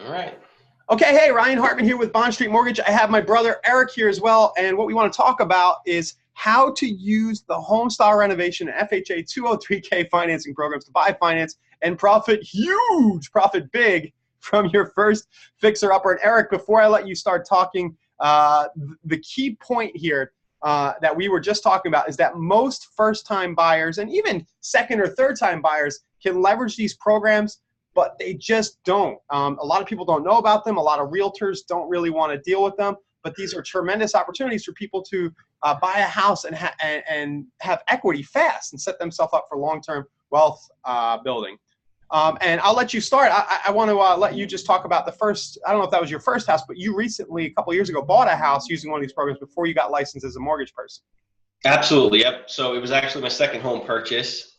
All right. Okay, hey, Ryan Hartman here with Bond Street Mortgage. I have my brother Eric here as well, and what we want to talk about is how to use the home style renovation and FHA 203K financing programs to buy, finance, and profit profit big from your first fixer-upper. And Eric, before I let you start talking, the key point here that we were just talking about is that most first-time buyers and even second or third-time buyers can leverage these programs, but they just don't. A lot of people don't know about them. A lot of realtors don't really want to deal with them, but these are tremendous opportunities for people to buy a house and have equity fast and set themselves up for long-term wealth building. And I'll let you start. I want to let you just talk about the first, I don't know if that was your first house, but you recently, a couple of years ago, bought a house using one of these programs before you got licensed as a mortgage person. Absolutely. Yep. So it was actually my second home purchase,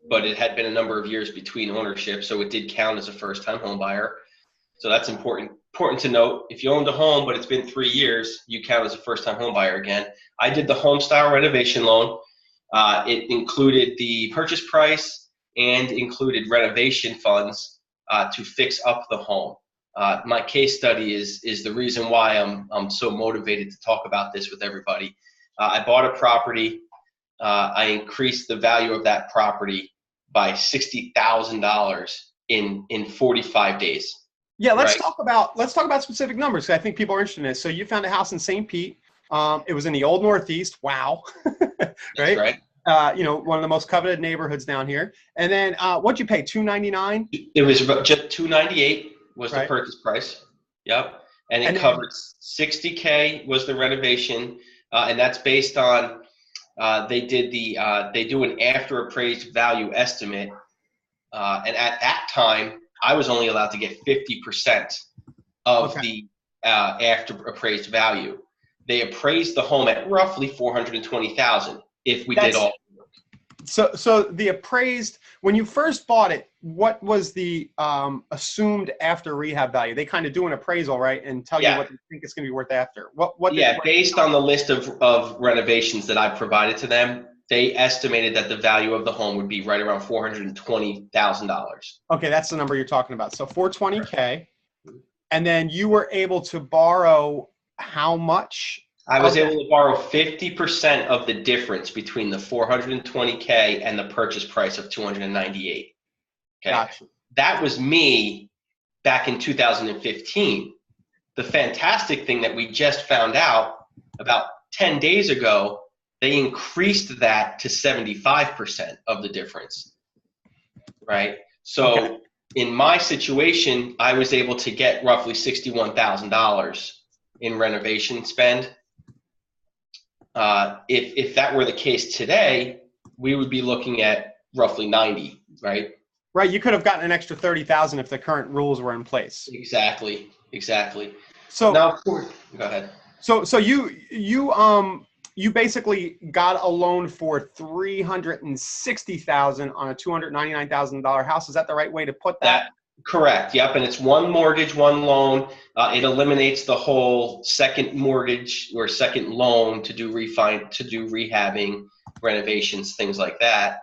but it had been a number of years between ownership, so it did count as a first-time home buyer. So that's important to note. If you owned a home, but it's been 3 years, you count as a first-time home buyer again. I did the home style renovation loan. It included the purchase price and included renovation funds to fix up the home. My case study is the reason why I'm so motivated to talk about this with everybody. I bought a property. I increased the value of that property by $60,000 in 45 days. Yeah, let's talk about specific numbers, because I think people are interested in this. So you found a house in St. Pete. It was in the Old Northeast. Wow. That's right. One of the most coveted neighborhoods down here. And then what'd you pay? $299? It was just $298 was the purchase price. Yep. And it covered $60K was the renovation, and that's based on they do an after appraised value estimate, and at that time I was only allowed to get 50% of the after appraised value. They appraised the home at roughly $420,000 if we did all. So the appraised, when you first bought it, what was the assumed after rehab value? They kind of do an appraisal, right, and tell you what they think it's going to be worth after. Based on the list of renovations that I provided to them, they estimated that the value of the home would be right around $420,000. Okay, that's the number you're talking about. So $420K, and then you were able to borrow how much? I was able to borrow 50% of the difference between the $420K and the purchase price of $298. Okay. Gotcha. That was me back in 2015. The fantastic thing that we just found out about 10 days ago, they increased that to 75% of the difference. Right? So in my situation, I was able to get roughly $61,000 in renovation spend. If that were the case today, we would be looking at roughly 90, right? Right. You could have gotten an extra 30,000 if the current rules were in place. Exactly. So now, go ahead. So you basically got a loan for $360,000 on a $299,000 house. Is that the right way to put that? Correct. Yep. And it's one mortgage, one loan. It eliminates the whole second mortgage or second loan to do rehabbing, renovations, things like that.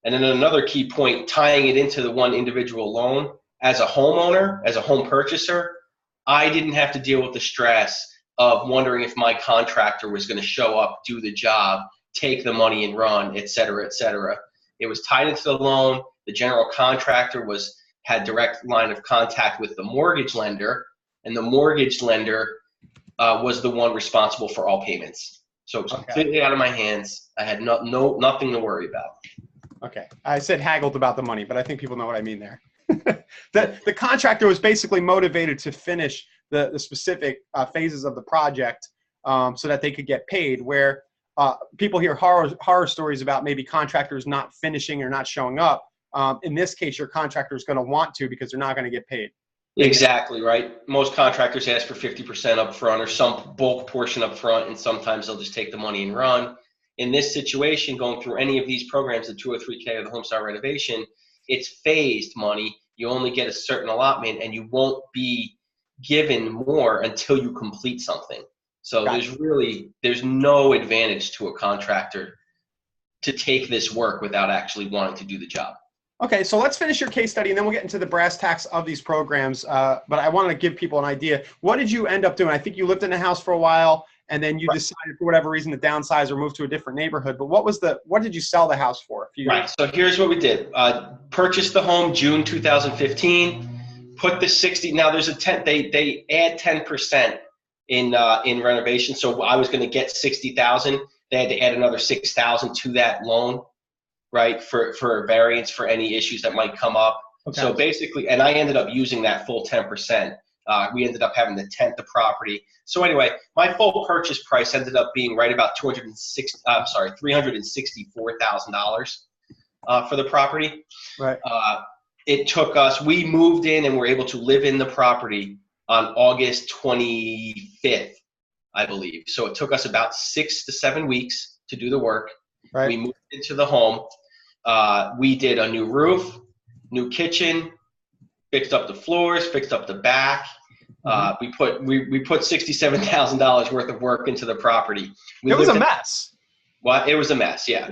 And then another key point, tying it into the one individual loan, as a homeowner, as a home purchaser, I didn't have to deal with the stress of wondering if my contractor was going to show up, do the job, take the money and run, et cetera, et cetera. It was tied into the loan. The general contractor had direct line of contact with the mortgage lender, and the mortgage lender was the one responsible for all payments. So it was completely out of my hands. I had nothing to worry about. Okay. I said haggled about the money, but I think people know what I mean there. The contractor was basically motivated to finish the specific phases of the project so that they could get paid, where people hear horror stories about maybe contractors not finishing or not showing up. In this case, your contractor is going to want to, because they're not going to get paid. Exactly right. Most contractors ask for 50% up front or some bulk portion up front, and sometimes they'll just take the money and run. In this situation, going through any of these programs, the 203K or the home style renovation, it's phased money. You only get a certain allotment, and you won't be given more until you complete something. So there's no advantage to a contractor to take this work without actually wanting to do the job. Okay, so let's finish your case study, and then we'll get into the brass tacks of these programs. But I want to give people an idea. What did you end up doing? I think you lived in a house for a while, and then you decided for whatever reason to downsize or move to a different neighborhood. But what did you sell the house for? Right. So here's what we did. Purchased the home June 2015. Put the 60. Now there's a 10. They add 10% in renovation. So I was going to get 60,000. They had to add another 6,000 to that loan, right? For a variance for any issues that might come up. Okay. So basically, and I ended up using that full 10%. We ended up having to tent the property. So anyway, my full purchase price ended up being right about $364,000 for the property. Right. It took us. We moved in and were able to live in the property on August 25th, I believe. So it took us about 6 to 7 weeks to do the work. Right. We moved into the home. We did a new roof, new kitchen, fixed up the floors, fixed up the back. We put $67,000 worth of work into the property. It was a mess. Well, it was a mess. Yeah.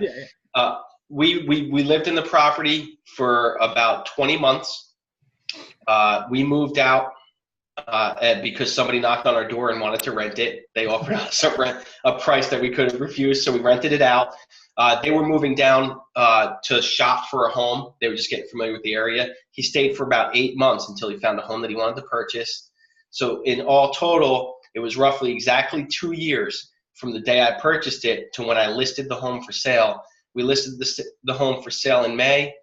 We lived in the property for about 20 months. We moved out because somebody knocked on our door and wanted to rent it. They offered us a price that we couldn't refuse, so we rented it out. They were moving down to shop for a home. They were just getting familiar with the area. He stayed for about 8 months until he found a home that he wanted to purchase. So in all total, it was roughly exactly 2 years from the day I purchased it to when I listed the home for sale. We listed the home for sale in May,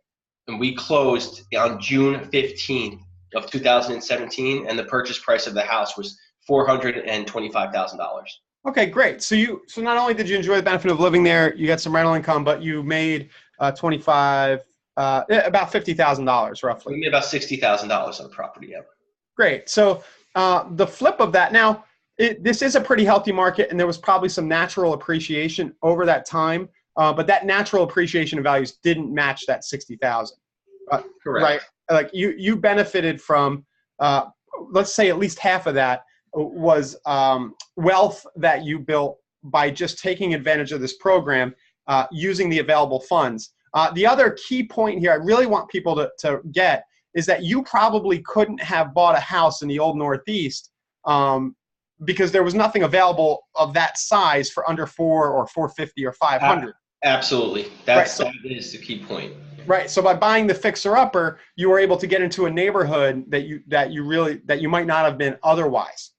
and we closed on June 15th of 2017, and the purchase price of the house was $425,000. Okay, great. So not only did you enjoy the benefit of living there, you got some rental income, but you made about $50,000 roughly. We made about $60,000 on the property. Yeah. Great. So the flip of that now, this is a pretty healthy market, and there was probably some natural appreciation over that time. But that natural appreciation of values didn't match that 60,000. Correct. Right. Like you benefited from, let's say at least half of that was wealth that you built by just taking advantage of this program, using the available funds. The other key point here I really want people to get is that you probably couldn't have bought a house in the old Northeast because there was nothing available of that size for under $400 or $450 or $500. Absolutely. That is the key point. Right. So by buying the fixer-upper, you were able to get into a neighborhood that you might not have been otherwise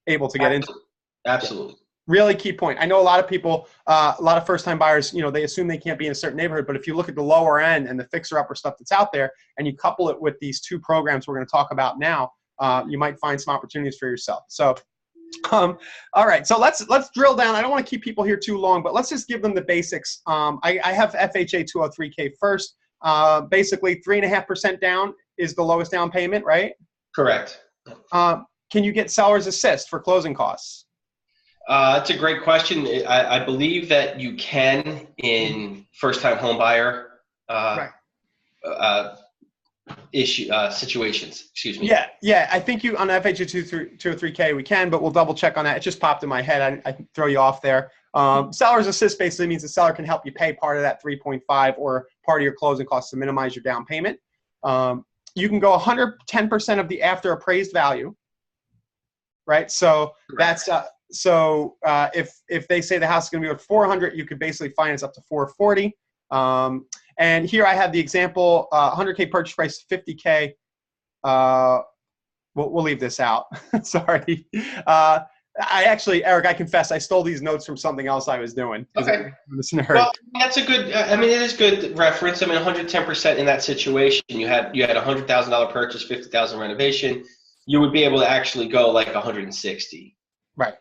able to get into. Absolutely. Really key point. I know a lot of people, a lot of first-time buyers, they assume they can't be in a certain neighborhood. But if you look at the lower end and the fixer-upper stuff that's out there, and you couple it with these two programs we're going to talk about now, you might find some opportunities for yourself. So. All right, so let's drill down. I don't want to keep people here too long, but let's just give them the basics. I have FHA 203K first. Basically, 3.5% down is the lowest down payment, right? Correct. Can you get seller's assist for closing costs? That's a great question. I believe that you can in first-time home buyer situations. Excuse me. Yeah. I think you on FHA 203K we can, but we'll double check on that. It just popped in my head. I throw you off there. Seller's assist basically means the seller can help you pay part of that 3.5 or part of your closing costs to minimize your down payment. You can go 110% of the after appraised value. Right. So that's if they say the house is going to be worth 400, you could basically finance up to 440. And here I have the example, 100K purchase price, 50K. We'll leave this out. Sorry. Eric, I confess, I stole these notes from something else I was doing. Okay. Well, that's a good, it is good reference. 110% in that situation, you had $100,000 purchase, 50,000 renovation, you would be able to actually go like 160. Right.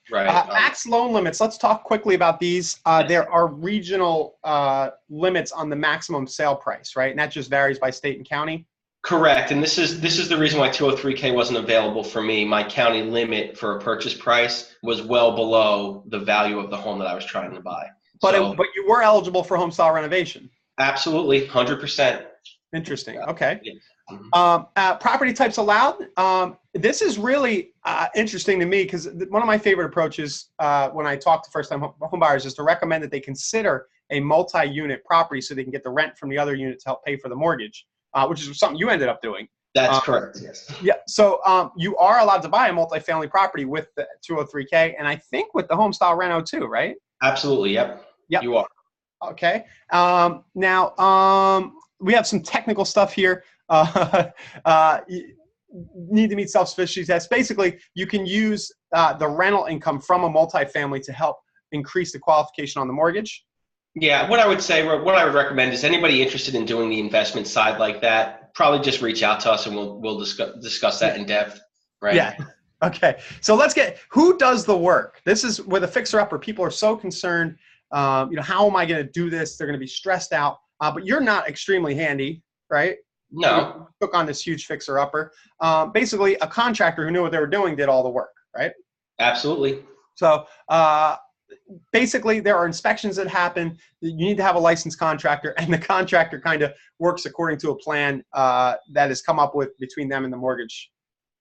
Right. Max loan limits. Let's talk quickly about these. There are regional limits on the maximum sale price, right? And that just varies by state and county. Correct. And this is the reason why 203K wasn't available for me. My county limit for a purchase price was well below the value of the home that I was trying to buy. But you were eligible for home style renovation. Absolutely, 100%. Interesting. Yeah. Okay. Yeah. Mm-hmm. Property types allowed. This is really interesting to me because one of my favorite approaches when I talk to first-time home buyers is to recommend that they consider a multi-unit property so they can get the rent from the other unit to help pay for the mortgage, which is something you ended up doing. That's correct, yes. Yeah, so you are allowed to buy a multifamily property with the 203K, and I think with the home style reno too, right? Absolutely, yep. Yep. You are. Okay. Now, we have some technical stuff here. You need to meet self-sufficiency test. Basically, you can use the rental income from a multifamily to help increase the qualification on the mortgage. Yeah, what I would say, what I would recommend is anybody interested in doing the investment side like that, probably just reach out to us and we'll discuss that in depth, right? Yeah. Okay. So let's get, who does the work? This is with a fixer-upper. People are so concerned, how am I going to do this? They're going to be stressed out. But you're not extremely handy, right? No. You took on this huge fixer-upper. Basically, a contractor who knew what they were doing did all the work, right? Absolutely. So basically, there are inspections that happen. You need to have a licensed contractor, and the contractor kind of works according to a plan that has come up with between them and the mortgage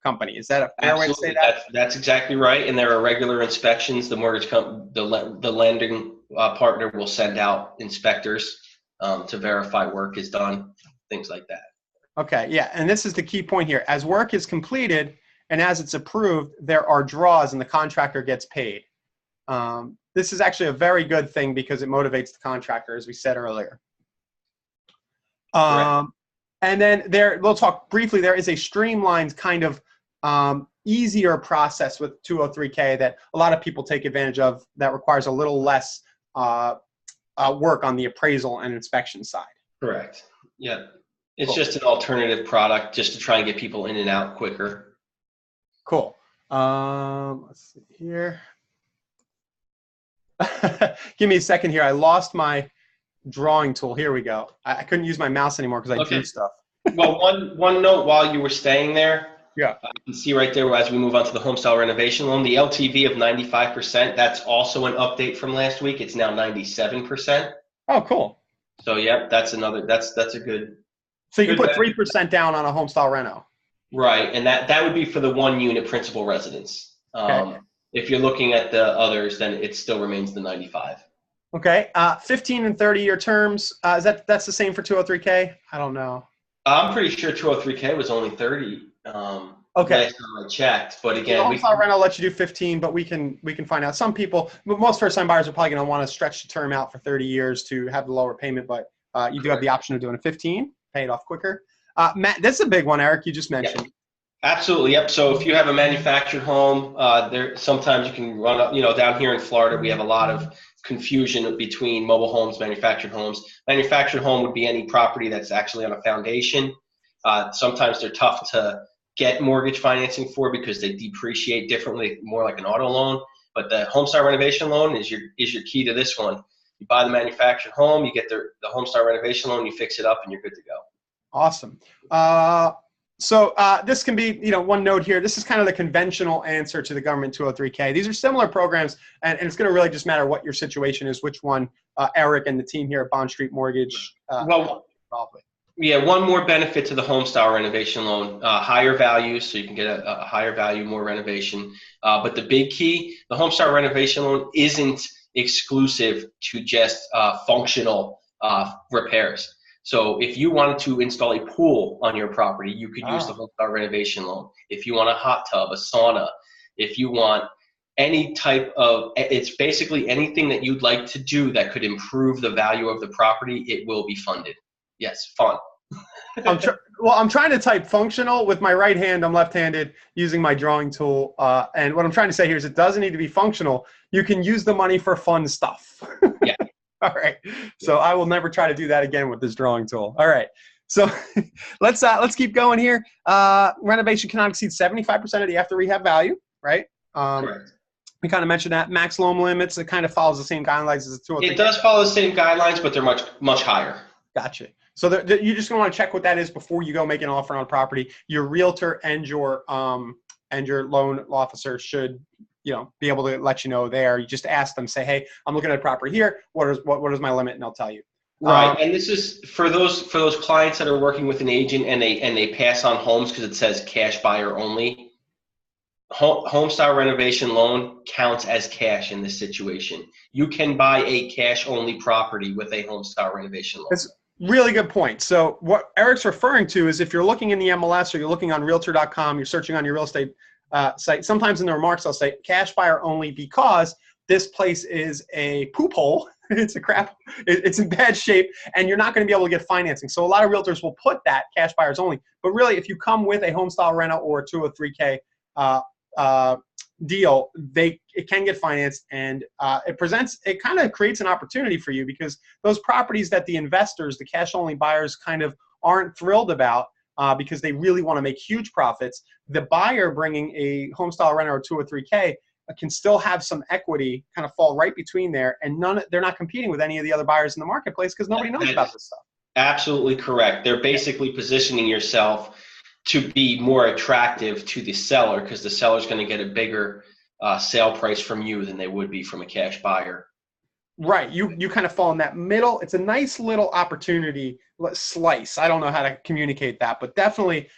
company. Is that a fair way to say that? That's exactly right. And there are regular inspections. The mortgage the lending partner will send out inspectors to verify work is done, things like that. Okay, yeah, and this is the key point here. As work is completed and as it's approved, there are draws and the contractor gets paid. This is actually a very good thing because it motivates the contractor, as we said earlier. And then we'll talk briefly, there is a streamlined kind of easier process with 203K that a lot of people take advantage of that requires a little less work on the appraisal and inspection side. Correct. Yeah. It's just an alternative product just to try and get people in and out quicker. Cool. Let's see here. Give me a second here. I lost my drawing tool. Here we go. I couldn't use my mouse anymore because I drew stuff. Well, one note while you were staying there. Yeah. You can see right there as we move on to the home style renovation loan, the LTV of 95%. That's also an update from last week. It's now 97%. Oh, cool. So yeah, that's a good. So you can put 3% down on a home style reno. Right, and that would be for the 1 unit principal residence. Okay. If you're looking at the others, then it still remains the 95. Okay. 15 and 30-year terms. That's the same for 203K? I don't know. I'm pretty sure 203K was only 30. Okay. Last time I checked, but again, home style reno lets you do 15, but we can find out. Some people, most first-time buyers are probably going to want to stretch the term out for 30 years to have the lower payment, but you do have the option of doing a 15, pay it off quicker. Matt, this is a big one, Eric. You just mentioned. Yep. Absolutely. Yep. So if you have a manufactured home, sometimes you can run up. Down here in Florida, we have a lot of confusion between mobile homes, manufactured homes. Manufactured home would be any property that's actually on a foundation. Sometimes they're tough to get mortgage financing for because they depreciate differently, more like an auto loan. But the home style renovation loan is your key to this one. You buy the manufactured home, you get the home style renovation loan, you fix it up, and you're good to go. Awesome. So this can be, one note here. This is kind of the conventional answer to the government 203K. These are similar programs, and it's going to really just matter what your situation is, which one Eric and the team here at Bond Street Mortgage probably. Yeah, one more benefit to the home style renovation loan, higher value, so you can get a higher value, more renovation. But the big key, the home style renovation loan isn't exclusive to just functional repairs. So if you wanted to install a pool on your property, you could use the home style renovation loan. If you want a hot tub, a sauna, if you want any type of, it's basically anything that you'd like to do that could improve the value of the property, it will be funded. Yes, fun. I'm trying to type functional with my right hand. I'm left-handed using my drawing tool. And what I'm trying to say here is it doesn't need to be functional. You can use the money for fun stuff. Yeah. All right. So I will never try to do that again with this drawing tool. All right. So let's keep going here. Renovation cannot exceed 75% of the after rehab value, right? Correct. We kind of mentioned that. Max loan limits, it kind of follows the same guidelines as the 203. It does follow the same guidelines, but they're much, much higher. Gotcha. So you're just going to want to check what that is before you go make an offer on a property. Your realtor and your loan officer should be able to let you know there. You just ask them, say, hey, I'm looking at a property here. What is my limit? And they'll tell you. Right. And this is for those clients that are working with an agent and they pass on homes because it says cash buyer only. home style renovation loan counts as cash in this situation. You can buy a cash only property with a home style renovation loan. That's really good point. So what Eric's referring to is if you're looking in the MLS or you're looking on realtor.com, you're searching on your real estate site, sometimes in the remarks I'll say cash buyer only because this place is a poop hole. It's a crap. It's in bad shape, and you're not going to be able to get financing. So a lot of realtors will put that cash buyers only. But really, if you come with a home style rental or a 203K deal, it can get financed, and it kind of creates an opportunity for you because those properties that the investors, the cash only buyers, kind of aren't thrilled about because they really want to make huge profits. The buyer bringing a home style renter or 203K can still have some equity kind of fall right between there, and they're not competing with any of the other buyers in the marketplace because nobody knows about this stuff. Absolutely correct. They're basically positioning yourself to be more attractive to the seller because the seller's going to get a bigger sale price from you than they would be from a cash buyer. Right. You kind of fall in that middle. It's a nice little opportunity slice. I don't know how to communicate that, but definitely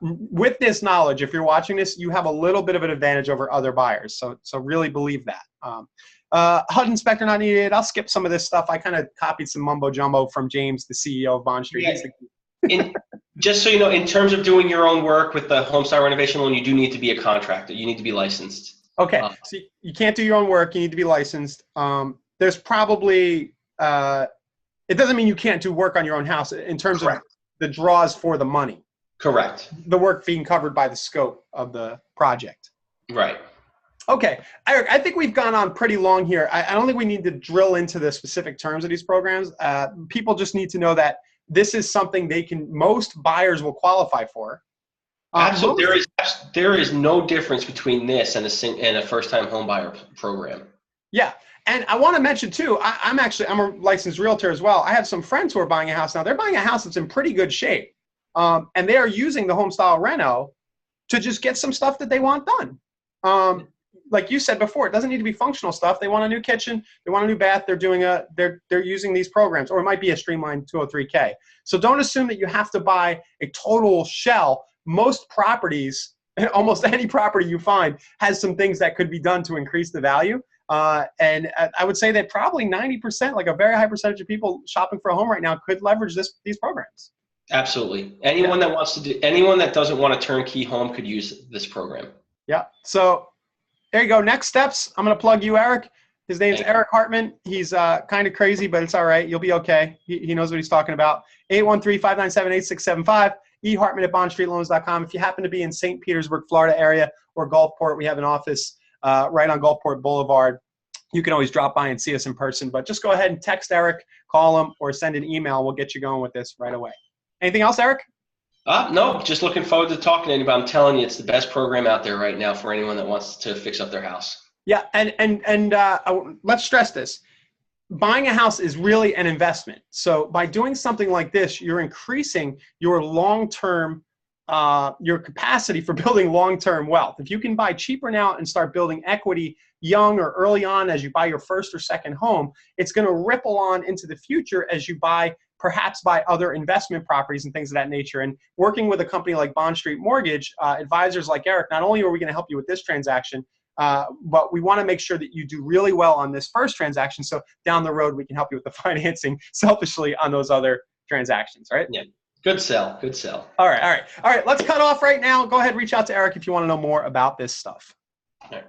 with this knowledge, if you're watching this, you have a little bit of an advantage over other buyers. So really believe that. HUD inspector not needed. I'll skip some of this stuff. I kind of copied some mumbo jumbo from James, the CEO of Bond Street. Yeah. Just so you know, in terms of doing your own work with the home style renovation loan, you do need to be a contractor. You need to be licensed. Okay. So you can't do your own work. You need to be licensed. There's probably, it doesn't mean you can't do work on your own house in terms of the draws for the money. Correct. The work being covered by the scope of the project. Right. Okay. Eric, I think we've gone on pretty long here. I don't think we need to drill into the specific terms of these programs. People just need to know that this is something most buyers will qualify for. Absolutely. There is no difference between this and a first-time home buyer program. Yeah. And I want to mention too, I'm a licensed realtor as well. I have some friends who are buying a house now. They're buying a house that's in pretty good shape. And they are using the home style reno to just get some stuff that they want done. Like you said before, it doesn't need to be functional stuff. They want a new kitchen, they want a new bath. They're using these programs, or it might be a streamlined 203K. So don't assume that you have to buy a total shell. Most properties, almost any property you find, has some things that could be done to increase the value. And I would say that probably 90%, like a very high percentage of people shopping for a home right now, could leverage these programs. Absolutely. Anyone that doesn't want a turnkey home could use this program. Yeah. So there you go. Next steps. I'm going to plug you, Eric. His name's Eric Hartman. He's kind of crazy, but it's all right. You'll be okay. He knows what he's talking about. 813-597-8675. ehartman@bondstreetloans.com. If you happen to be in St. Petersburg, Florida area, or Gulfport, we have an office right on Gulfport Boulevard. You can always drop by and see us in person, but just go ahead and text Eric, call him, or send an email. We'll get you going with this right away. Anything else, Eric? No, just looking forward to talking to anybody. I'm telling you, it's the best program out there right now for anyone that wants to fix up their house. Yeah, and let's stress this. Buying a house is really an investment. So by doing something like this, you're increasing your long-term, your capacity for building long-term wealth. If you can buy cheaper now and start building equity young or early on as you buy your first or second home, it's going to ripple on into the future as you perhaps buy other investment properties and things of that nature. And working with a company like Bond Street Mortgage, advisors like Eric, not only are we going to help you with this transaction, but we want to make sure that you do really well on this first transaction. So down the road, we can help you with the financing selfishly on those other transactions, right? Yeah. Good sell. Good sell. All right. Let's cut off right now. Go ahead, reach out to Eric if you want to know more about this stuff. All right.